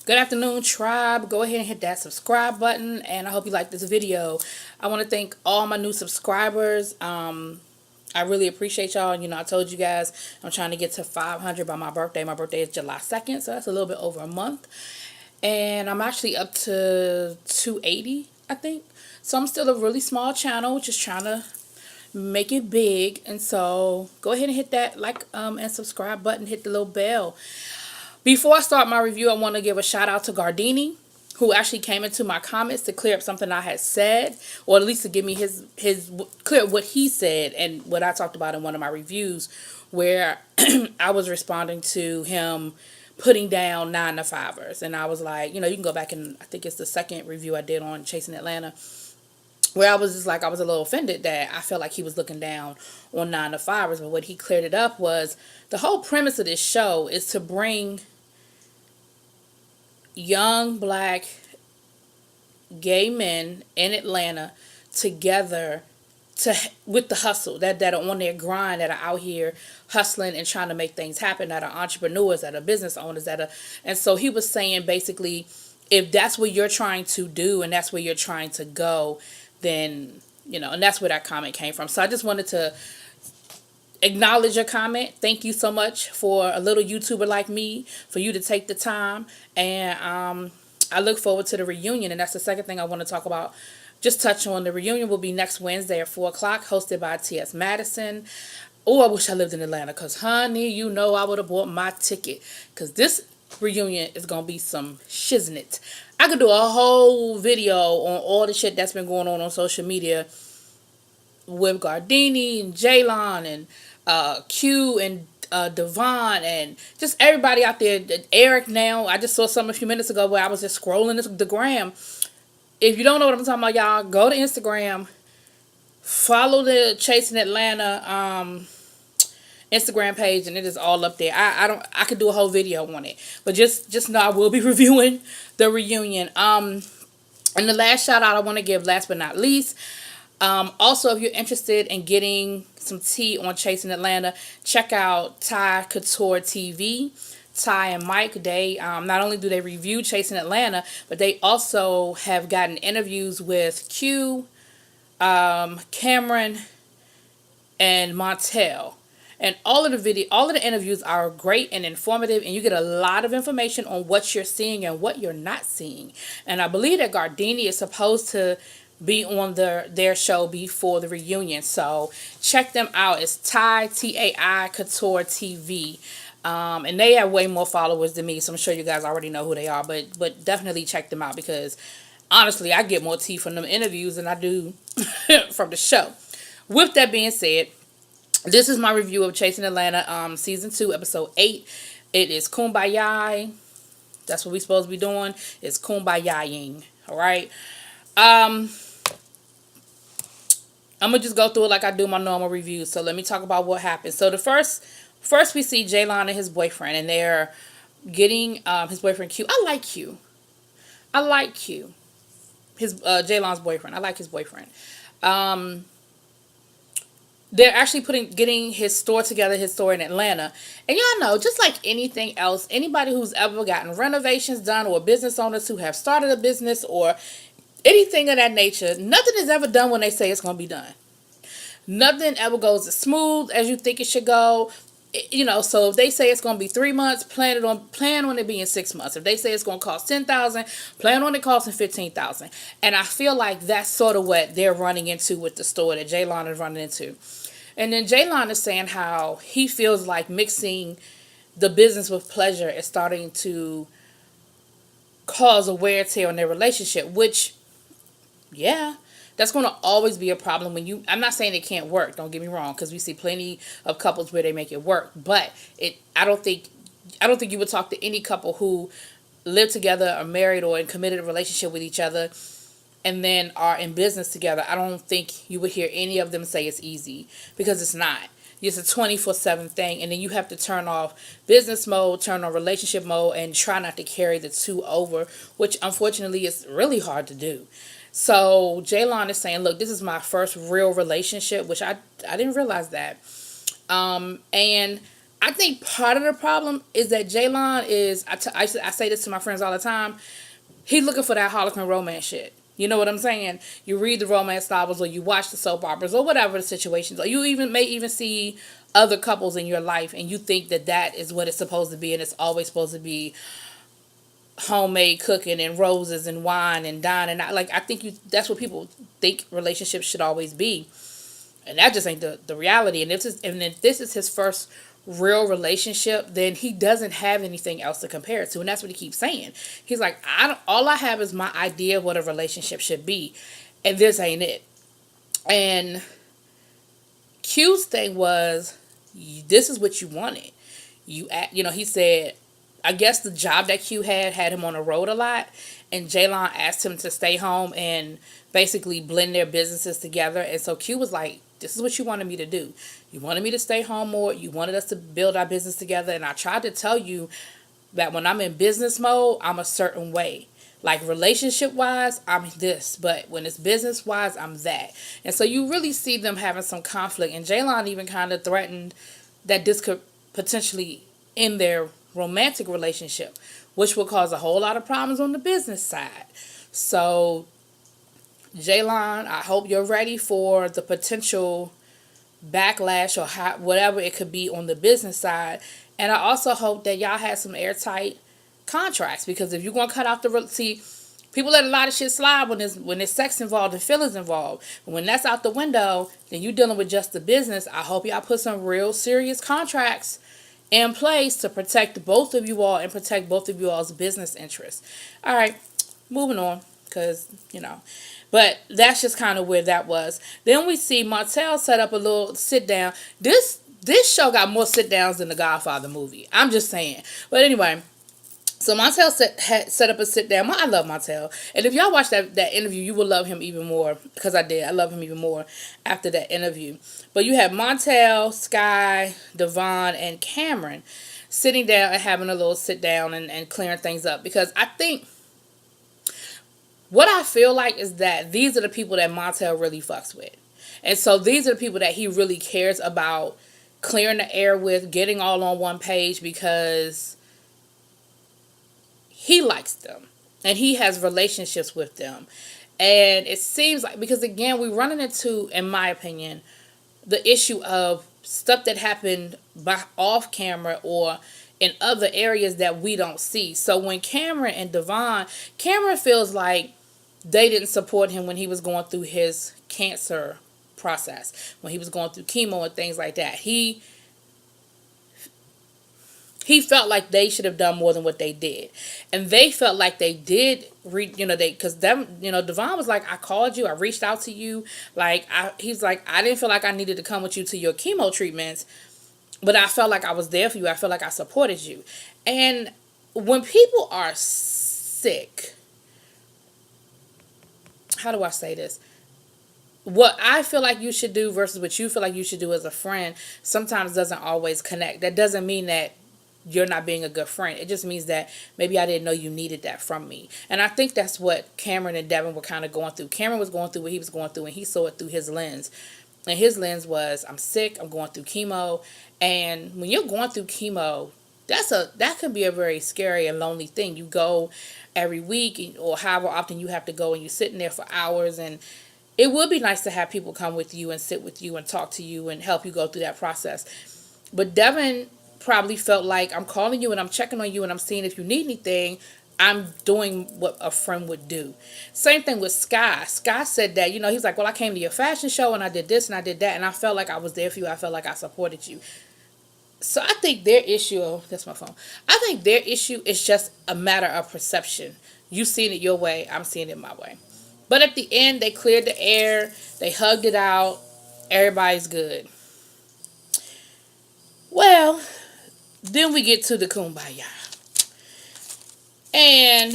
Good afternoon, tribe. Go ahead and hit that subscribe button, and I hope you like this video. I want to thank all my new subscribers. I really appreciate y'all. I told you guys I'm trying to get to 500 by my birthday. My birthday is July 2nd, so that's a little bit over a month. And I'm actually up to 280, I think. So I'm still a really small channel, just trying to make it big. And so go ahead and hit that like and subscribe button, hit the little bell. Before I start my review, I want to give a shout out to Gardini, who actually came into my comments to clear up something I had said, or at least to give me his clear up what he said and what I talked about in one of my reviews, where I was responding to him putting down 9-to-5ers, and I was like, you can go back and I think it's the second review I did on Chasing Atlanta, where I was just like, I was a little offended that I felt like he was looking down on 9-to-5ers, but what he cleared it up was the whole premise of this show is to bring young black gay men in Atlanta together to with the hustle, that are on their grind, that are out here hustling and trying to make things happen, that are entrepreneurs, that are business owners, and so he was saying basically, if that's what you're trying to do and that's where you're trying to go, then and that's where that comment came from. So I just wanted to acknowledge your comment. Thank you so much for a little YouTuber like me, for you to take the time. And I look forward to the reunion. And that's the second thing I want to talk about. Just touch on the reunion will be next Wednesday at 4 o'clock, hosted by T.S. Madison. Oh, I wish I lived in Atlanta, because, honey, I would have bought my ticket. Because this reunion is going to be some shiznit. I could do a whole video on all the shit that's been going on social media with Gardini and Jaylon and Q and Devon and just everybody out there. Eric now. I just saw some a few minutes ago where I was just scrolling the gram. If you don't know what I'm talking about, y'all, go to Instagram. Follow the Chasing Atlanta Instagram page, and it is all up there. I could do a whole video on it, but just know I will be reviewing the reunion. And the last shout out I want to give, last but not least, also, if you're interested in getting some tea on Chasing Atlanta, check out Ty Couture TV. Ty and Mike, they not only do they review Chasing Atlanta, but they also have gotten interviews with Q, Cameron, and Montel. And all of the interviews are great and informative, and you get a lot of information on what you're seeing and what you're not seeing. And I believe that Gardini is supposed to be on their show before the reunion, so check them out. It's Tai Couture TV, and they have way more followers than me, so I'm sure you guys already know who they are. But definitely check them out, because honestly, I get more tea from them interviews than I do from the show. With that being said, this is my review of Chasing Atlanta, season 2, episode 8. It is Kumbaya. That's what we're supposed to be doing. It's Kumbayaing. All right. I'm gonna just go through it like I do my normal reviews. So let me talk about what happened. So the first we see Jaylon and his boyfriend, and they're getting his boyfriend Q. I like Q. His Jaylon's boyfriend. I like his boyfriend. They're actually getting his store together, his store in Atlanta. And y'all know, just like anything else, anybody who's ever gotten renovations done, or business owners who have started a business or anything of that nature, nothing is ever done when they say it's going to be done. Nothing ever goes as smooth as you think it should go. So if they say it's going to be 3 months, plan on it being 6 months. If they say it's going to cost $10,000, plan on it costing $15,000. And I feel like that's sort of what they're running into with the store that Jaylon is running into. And then Jaylon is saying how he feels like mixing the business with pleasure is starting to cause a wear and tear on their relationship, which, yeah, that's going to always be a problem when I'm not saying it can't work, don't get me wrong, because we see plenty of couples where they make it work, but I don't think you would talk to any couple who live together, are married, or in committed a relationship with each other, and then are in business together. I don't think you would hear any of them say it's easy, because it's not. It's a 24/7 thing, and then you have to turn off business mode, turn on relationship mode, and try not to carry the two over, which unfortunately is really hard to do. So Jaylon is saying, look, this is my first real relationship, which I didn't realize that. And I think part of the problem is that Jaylon is, I say this to my friends all the time, he's looking for that Harlequin romance shit. You know what I'm saying? You read the romance novels or you watch the soap operas or whatever the situations, or you even may even see other couples in your life and you think that that is what it's supposed to be, and it's always supposed to be homemade cooking and roses and wine and dining. Like, I think that's what people think relationships should always be. And that just ain't the reality. And if this is his first real relationship, then he doesn't have anything else to compare it to. And that's what he keeps saying. He's like, all I have is my idea of what a relationship should be. And this ain't it. And Q's thing was, this is what you wanted. He said, I guess the job that Q had him on the road a lot, and Jaylon asked him to stay home and basically blend their businesses together. And so Q was like, this is what you wanted me to do. You wanted me to stay home more. You wanted us to build our business together. And I tried to tell you that when I'm in business mode, I'm a certain way. Like, relationship wise, I'm this, but when it's business wise, I'm that. And so you really see them having some conflict. And Jaylon even kind of threatened that this could potentially end their romantic relationship, which will cause a whole lot of problems on the business side. So, Jaylon, I hope you're ready for the potential backlash or whatever it could be on the business side. And I also hope that y'all have some airtight contracts, because if you're going to cut out people let a lot of shit slide when there's sex involved and feelings involved. When that's out the window, then you're dealing with just the business. I hope y'all put some real serious contracts in place to protect both of you all and protect both of you all's business interests. All right, moving on, because, but that's just kind of where that was. Then we see Martell set up a little sit down. This show got more sit downs than the Godfather movie. I'm just saying. But anyway, so Montel set up a sit down. I love Montel. And if y'all watch that interview, you will love him even more. Because I did. I love him even more after that interview. But you have Montel, Sky, Devon, and Cameron sitting down and having a little sit down and clearing things up. Because I think what I feel like is that these are the people that Montel really fucks with. And so these are the people that he really cares about clearing the air with, getting all on one page, because he likes them and he has relationships with them. And it seems like, because again, we're running into, in my opinion, the issue of stuff that happened off camera or in other areas that we don't see. So when Cameron and Devon, Cameron feels like they didn't support him when he was going through his cancer process, when he was going through chemo and things like that. He felt like they should have done more than what they did. And they felt like they did, because Devon was like, I called you, I reached out to you. He's like, I didn't feel like I needed to come with you to your chemo treatments, but I felt like I was there for you. I felt like I supported you. And when people are sick, how do I say this? What I feel like you should do versus what you feel like you should do as a friend sometimes doesn't always connect. That doesn't mean that you're not being a good friend. It just means that maybe I didn't know you needed that from me. And I think that's what Cameron and Devin were kind of going through. Cameron was going through what he was going through, and he saw it through his lens. And his lens was, I'm sick, I'm going through chemo. And when you're going through chemo, that can be a very scary and lonely thing. You go every week or however often you have to go, and you're sitting there for hours. And it would be nice to have people come with you and sit with you and talk to you and help you go through that process. But Devin probably felt like, I'm calling you and I'm checking on you and I'm seeing if you need anything. I'm doing what a friend would do. Same thing with Sky. Sky said that, he's like, well, I came to your fashion show and I did this and I did that, and I felt like I was there for you. I felt like I supported you. So I think their issue, that's my phone. I think their issue is just a matter of perception. You seeing it your way, I'm seeing it my way. But at the end, they cleared the air, they hugged it out, everybody's good. Well, then we get to the kumbaya. And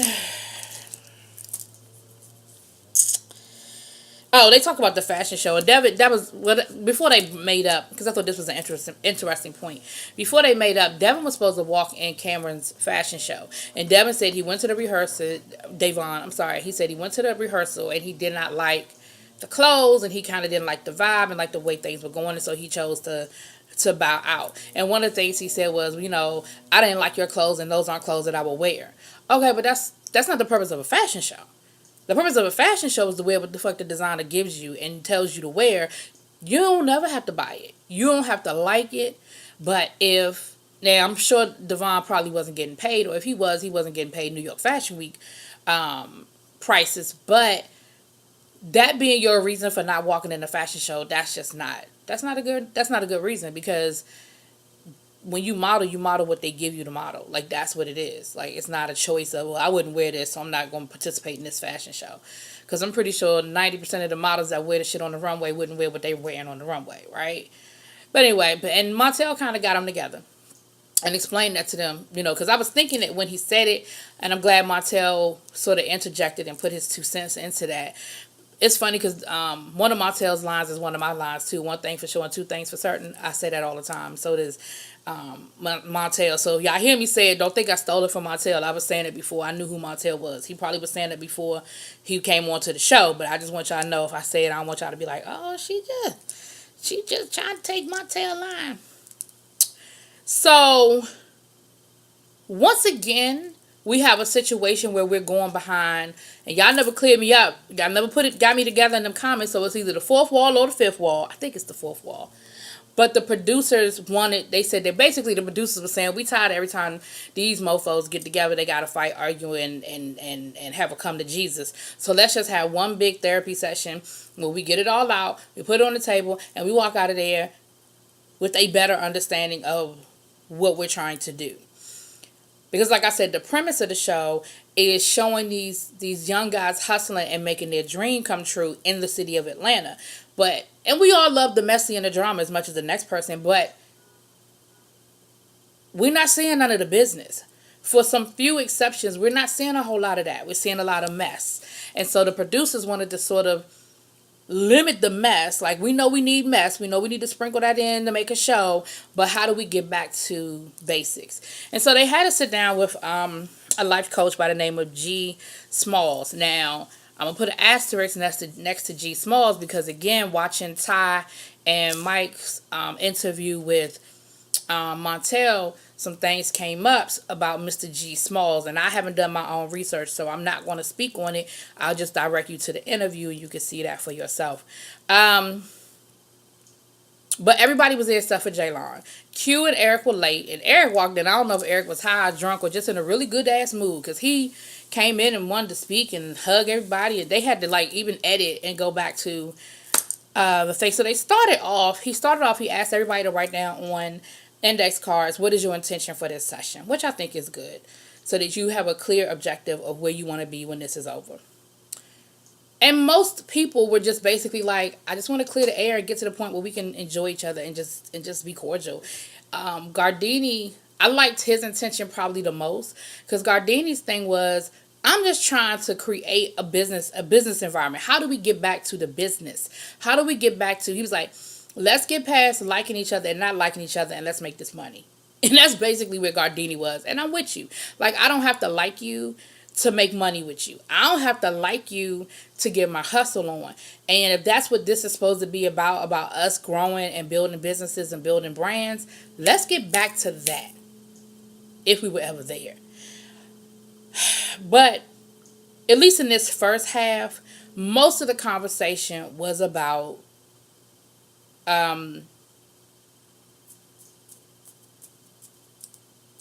they talk about the fashion show. And Devin, that was before they made up, because I thought this was an interesting point. Before they made up, Devin was supposed to walk in Cameron's fashion show. And Devin said he went to the rehearsal. He said he went to the rehearsal and he did not like the clothes, and he kind of didn't like the vibe and like the way things were going. And so he chose to to bow out. And one of the things he said was, I didn't like your clothes, and those aren't clothes that I will wear. Okay, but that's not the purpose of a fashion show. The purpose of a fashion show is to wear what the fuck the designer gives you and tells you to wear. You don't never have to buy it. You don't have to like it. But now I'm sure Devon probably wasn't getting paid, or if he was, he wasn't getting paid New York Fashion Week prices. But that being your reason for not walking in the fashion show, that's not a good reason, because when you model what they give you to model. Like, that's what it is. Like, it's not a choice of, well, I wouldn't wear this, so I'm not going to participate in this fashion show. Because I'm pretty sure 90% of the models that wear the shit on the runway wouldn't wear what they're wearing on the runway, right? But anyway, and Montel kind of got them together and explained that to them, because I was thinking it when he said it, and I'm glad Montel sort of interjected and put his 2 cents into that. It's funny because one of Montel's lines is one of my lines too. One thing for sure and two things for certain. I say that all the time. So does Montel. So if y'all hear me say it, don't think I stole it from Montel. I was saying it before. I knew who Montel was. He probably was saying it before he came on to the show. But I just want y'all to know, if I say it, I don't want y'all to be like, oh, she just trying to take Montel line. So once again, we have a situation where we're going behind, and y'all never cleared me up. Y'all never got me together in them comments. So it's either the fourth wall or the fifth wall. I think it's the fourth wall. But the producers they said that basically the producers were saying, we tired every time these mofos get together, they got to fight, argue, and have a come to Jesus. So let's just have one big therapy session where we get it all out, we put it on the table, and we walk out of there with a better understanding of what we're trying to do. Because like I said, the premise of the show is showing these young guys hustling and making their dream come true in the city of Atlanta. And we all love the messy and the drama as much as the next person, but we're not seeing none of the business. For some few exceptions, we're not seeing a whole lot of that. We're seeing a lot of mess. And so the producers wanted to sort of limit the mess. Like, we know we need mess. We know we need to sprinkle that in to make a show. But how do we get back to basics? And so they had to sit down with a life coach by the name of G. Smalls. Now, I'm going to put an asterisk next to G. Smalls because, again, watching Ty and Mike's interview with Montel, some things came up about Mr. G. Smalls, and I haven't done my own research, so I'm not going to speak on it. I'll just direct you to the interview, and you can see that for yourself. But everybody was there except for Jaylon. Q and Eric were late, and Eric walked in. I don't know if Eric was high or drunk or just in a really good ass mood, because he came in and wanted to speak and hug everybody, and they had to even edit and go back to the thing. So he started off, he asked everybody to write down on index cards, what is your intention for this session, which I think is good, so that you have a clear objective of where you want to be when this is over. And most people were just basically like, I just want to clear the air and get to the point where we can enjoy each other and just be cordial. Gardini, I liked his intention probably the most, because Gardini's thing was, I'm just trying to create a business environment. How do we get back to the business? How do we get back to, he was like, let's get past liking each other and not liking each other, and let's make this money. And that's basically where Gardini was. And I'm with you. Like, I don't have to like you to make money with you. I don't have to like you to get my hustle on. And if that's what this is supposed to be about us growing and building businesses and building brands, let's get back to that, if we were ever there. But at least in this first half, most of the conversation was about I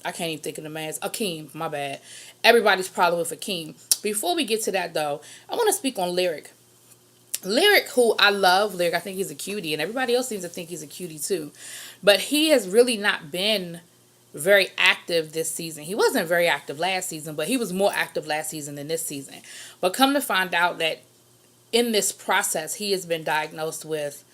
can't even think of the man's, Akeem, my bad. Everybody's problem with Akeem. Before we get to that, though, I want to speak on Lyric. Lyric, who I love, Lyric, I think he's a cutie, and everybody else seems to think he's a cutie too. But he has really not been very active this season. He wasn't very active last season, but he was more active last season than this season. But come to find out that in this process, he has been diagnosed with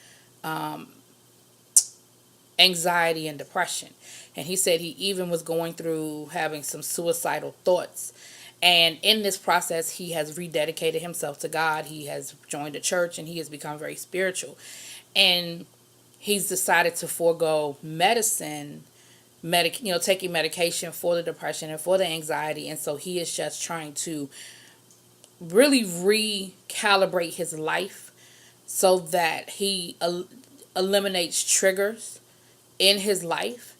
anxiety and depression. And he said he even was going through having some suicidal thoughts. And in this process, he has rededicated himself to God. He has joined a church, and he has become very spiritual. And he's decided to forego medicine, taking medication for the depression and for the anxiety. And so he is just trying to really recalibrate his life so that he eliminates triggers in his life.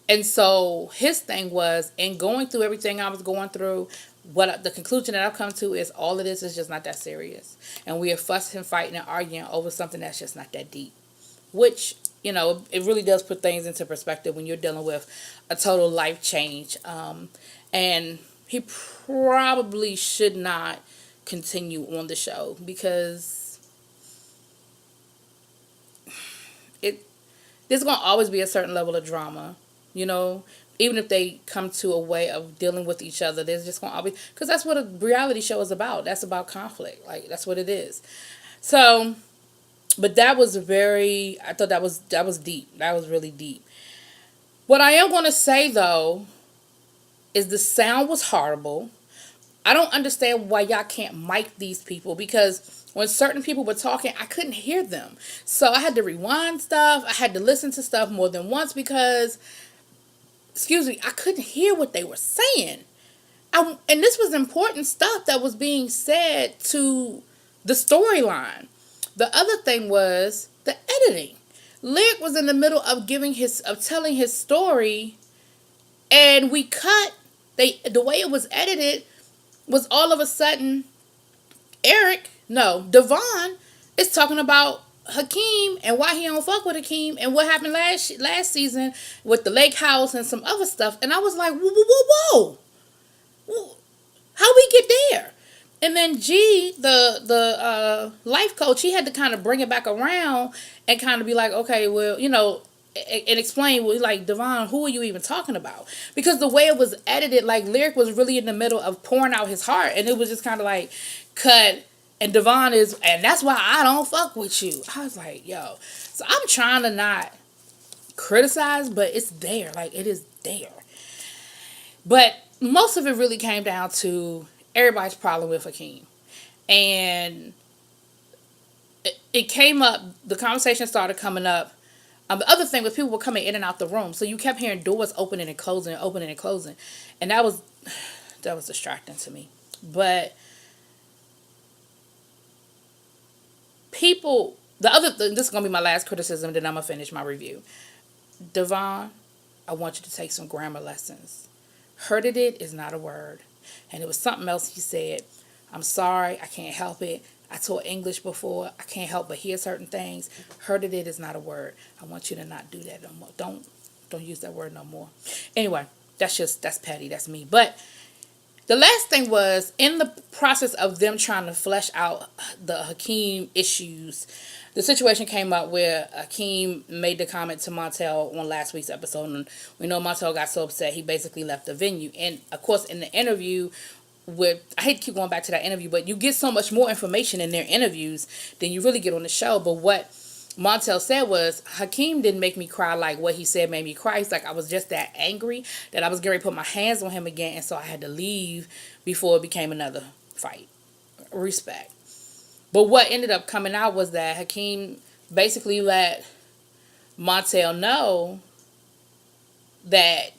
And so his thing was, in going through everything I was going through, what the conclusion that I've come to is all of this is just not that serious. And we are fussing, fighting, and arguing over something that's just not that deep. Which, it really does put things into perspective when you're dealing with a total life change. And he probably should not continue on the show because there's going to always be a certain level of drama, even if they come to a way of dealing with each other. There's just going to always, because that's what a reality show is about. That's about conflict. Like, that's what it is. So, but that was I thought that was deep. That was really deep. What I am going to say, though, is the sound was horrible. I don't understand why y'all can't mic these people, because when certain people were talking, I couldn't hear them. So I had to rewind stuff. I had to listen to stuff more than once because, I couldn't hear what they were saying. And this was important stuff that was being said to the storyline. The other thing was the editing. Lyric was in the middle of telling his story, and we cut. The way it was edited was all of a sudden, Devon is talking about Hakeem and why he don't fuck with Hakeem and what happened last season with the lake house and some other stuff. And I was like, whoa. How we get there? And then G, the life coach, he had to kind of bring it back around and kind of be like, okay, well, and explain, well, like, Devon, who are you even talking about? Because the way it was edited, like, Lyric was really in the middle of pouring out his heart, and it was just kind of like, cut, and Devon and that's why I don't fuck with you. I was like, yo. So I'm trying to not criticize, but it's there. Like, it is there. But most of it really came down to everybody's problem with Hakeem. And it came up, the conversation started coming up. The other thing was people were coming in and out the room. So you kept hearing doors opening and closing and opening and closing. And that was distracting to me. But people, this is going to be my last criticism, then I'm going to finish my review. Devon, I want you to take some grammar lessons. Hurted it is not a word. And it was something else he said. I'm sorry, I can't help it. I taught English before. I can't help but hear certain things. Hurted it is not a word. I want you to not do that no more. Don't use that word no more. Anyway, that's petty. That's me. But the last thing was, in the process of them trying to flesh out the Hakeem issues, the situation came up where Hakeem made the comment to Montel on last week's episode, and we know Montel got so upset he basically left the venue. And of course, in the interview I hate to keep going back to that interview, but you get so much more information in their interviews than you really get on the show. But what Montel said was, Hakeem didn't make me cry like what he said made me cry. He's like, I was just that angry that I was going to put my hands on him again, and so I had to leave before it became another fight. Respect. But what ended up coming out was that Hakeem basically let Montel know that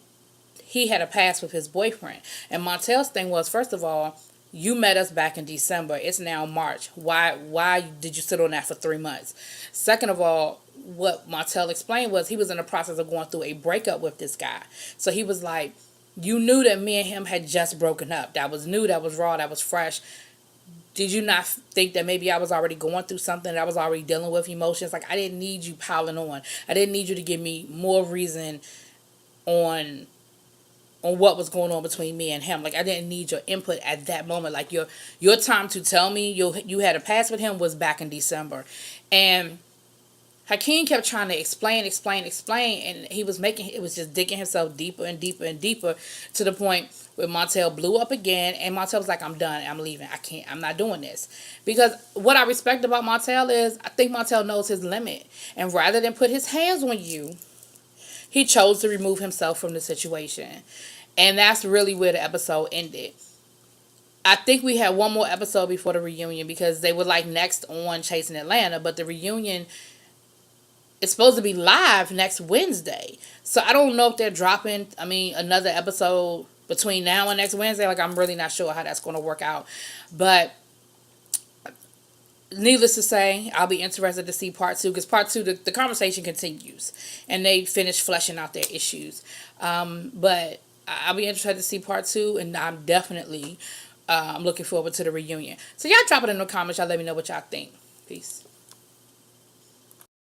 he had a past with his boyfriend. And Montel's thing was, first of all, you met us back in December. It's now March. Why did you sit on that for 3 months? Second of all, what Montel explained was he was in the process of going through a breakup with this guy. So he was like, you knew that me and him had just broken up. That was new, that was raw, that was fresh. Did you not think that maybe I was already going through something, that I was already dealing with emotions? Like, I didn't need you piling on. I didn't need you to give me more reason on what was going on between me and him. Like, I didn't need your input at that moment. Like, your time to tell me you had a past with him was back in December. And Hakeem kept trying to explain, and it was just digging himself deeper and deeper and deeper, to the point where Montel blew up again, and Montel was like, I'm done, I'm leaving, I'm not doing this. Because what I respect about Montel is, I think Montel knows his limit, and rather than put his hands on you, he chose to remove himself from the situation. And that's really where the episode ended. I think we had one more episode before the reunion, because they were like next on Chasing Atlanta, but the reunion is supposed to be live next Wednesday. So I don't know if they're dropping, another episode between now and next Wednesday. Like, I'm really not sure how that's going to work out. But needless to say, I'll be interested to see part two, because part two, the conversation continues and they finish fleshing out their issues. But I'll be interested to see part two, and I'm definitely looking forward to the reunion. So y'all drop it in the comments. Y'all let me know what y'all think. Peace.